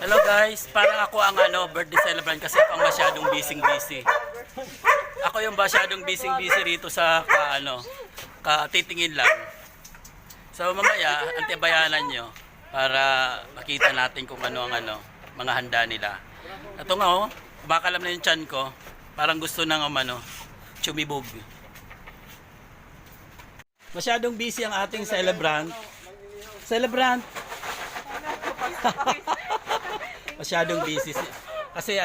Hello guys, parang ako ang birthday celebrant kasi ako ang masyadong busy. Ako yung masyadong busy rito sa titingin lang. So mamaya, antibayanan nyo para makita natin kung ano ang mga handa nila. Ito nga baka alam na yung tiyan ko, parang gusto ng chumibog. Masyadong busy ang ating celebrant. Masyadong busy kasi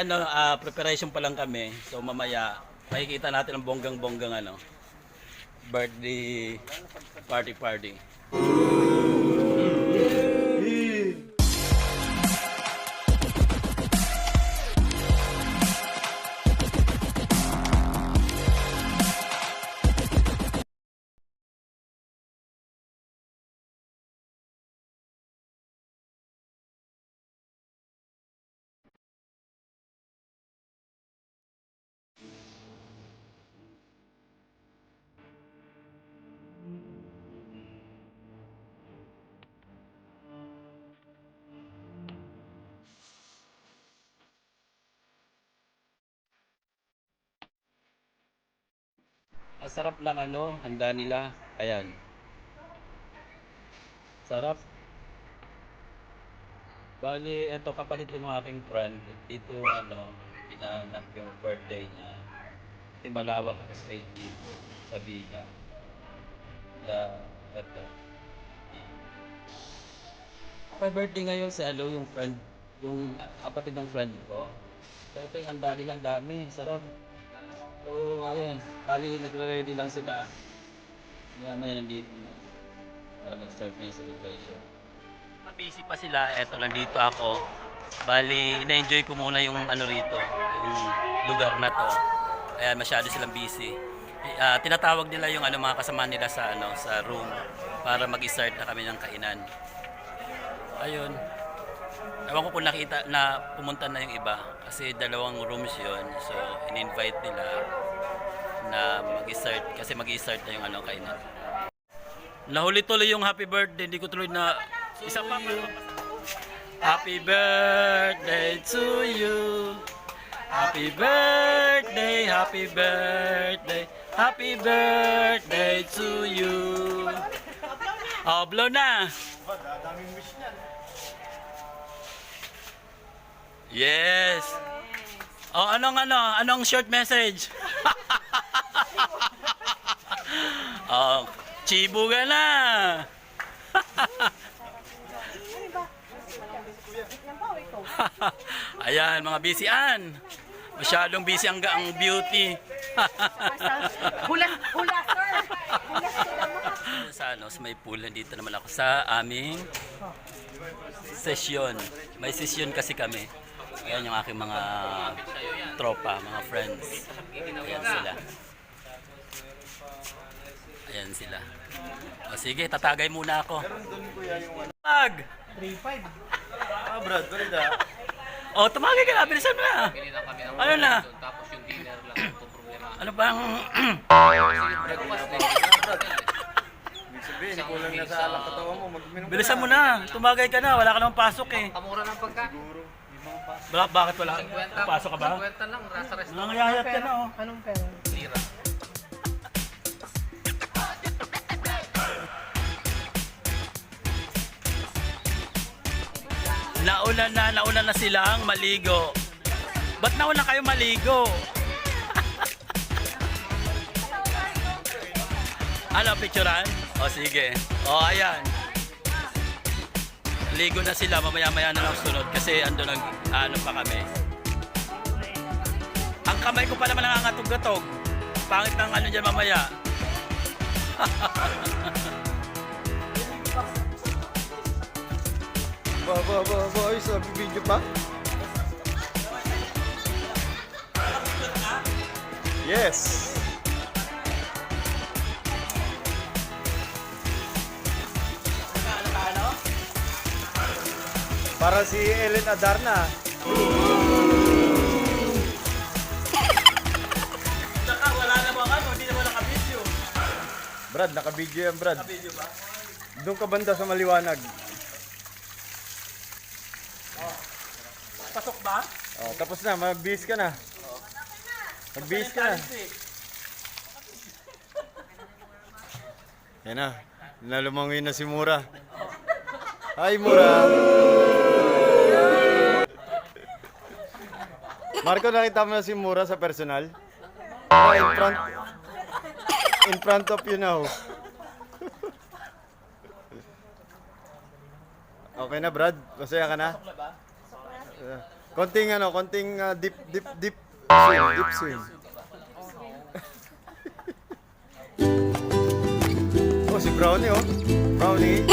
preparation pa lang kami. So mamaya makikita natin ang bonggang-bonggang birthday party. Ang sarap lang handa nila. Ayan. Sarap. Bali, eto kapalit yung aking friend. Dito pinanap yung birthday niya. Kasi malawak ang stage dito sa Biga. Eto. May birthday ngayon sa yung friend, yung kapatid ng friend ko. So ito yung handa nilang dami. Sarap. So, ayun. Bali, nagre-ready lang sila. May nandito na. Para mag-start na yung celebration. Busy pa sila. Eto, nandito ako. Bali, na-enjoy ko muna yung rito. Yung lugar na to. Ayan, masyado silang busy. Tinatawag nila yung mga kasama nila sa sa room para mag-start na kami ng kainan. Ayun. Ewan ko kung nakita na pumunta na yung iba kasi dalawang rooms yun. So, in-invite nila na mag-start kasi mag-start na yung kainan. Nahuli tuloy yung happy birthday. Hindi ko tuloy na isa pa. Happy birthday to you. Happy birthday, happy birthday, happy birthday to you. Oh, blow na. Daming wish niyan. Yes. Oh, anong short message? Oh, chibo ka na. Ayan, mga busy-an. Masyadong busy ang beauty. Hula, sir. Sa sa may pool, dito naman ako sa aming session. May session kasi kami. Ayan yung aking mga tropa, mga friends. Ayan sila. O sige, tatagay muna ako. Tag! 3-5. Brad, balita. O, tumagay ka na. Bilisan mo na. Ano na? Tapos yung dinner lang itong problema. Ano bang... Breakfast din. Ibig sabihin, kulang na sa alang katawan mo. Mag-minom ka Bilisan na. mo na. Tumagay ka na. Wala ka namang pasok eh. Kamura ng pagkain. Siguro. Yung mga pa. Bakit wala? 50. Pasok ka ba? 50 lang. Rasa restaurant. Nangayayat ka na Anong pera? Lira. Nauna na silang maligo. Ba't nauna kayo maligo? Ano, picturean? O sige. O ayan. Ligo na sila, mamaya-maya na lang sunod kasi ando pa kami. Ang kamay ko pa naman nangangatog-gatog. Pangit ng dyan mamaya. Ay, sabi video pa? Yes! Para si Ellen Adarna. Wala na ba hindi naman naka-video. Brad, naka-video yan, Brad. Naka-video ba? Doon ka banda sa maliwanag. Pasok ba? Oh, tapos na, mag-bihis ka na. Mag-bihis ka na. Yan na, nalumangoy na si Mura. Hi, Mura! Marco, nakita mo na si Mura sa personal? Oh, in front of you now. Okay na, Brad? Masaya ka na? Konting dip swing. Oh, si Brownie, oh. Brownie.